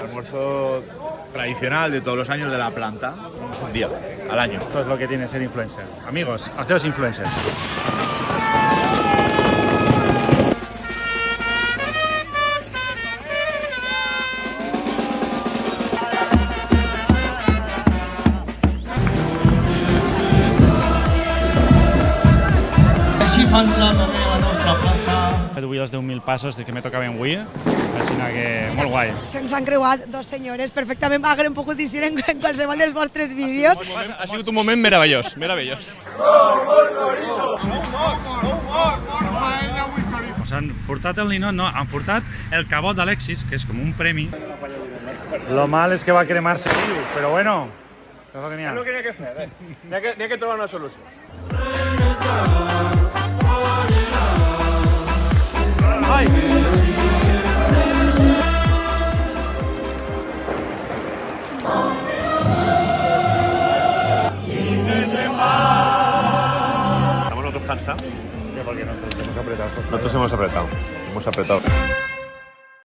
Almuerzo tradicional de todos los años de la planta. Es un día al año. Esto es lo que tiene ser influencer. Amigos, haceos influencers. Així fan la nostra plaça. Avui els 10.000 passos de que me tocaven avui, així que molt guai. Se'ns han creuat dos senyores perfectament, haguem pogut dir en qualsevol dels vostres vídeos. Ha sigut un moment meravellós, meravellós. Ens han furtat el ninot, no, han furtat el cabot d'Alexis, que és com un premi. Lo mal és que va cremar-se viu, però bueno, és el que n'hi ha. No n'hi ha que fer, n'hi ha que trobar una solució. Ai! ¿Estamos nosotros cansados? Sí, porque nosotros hemos apretado. Nosotros hemos apretado.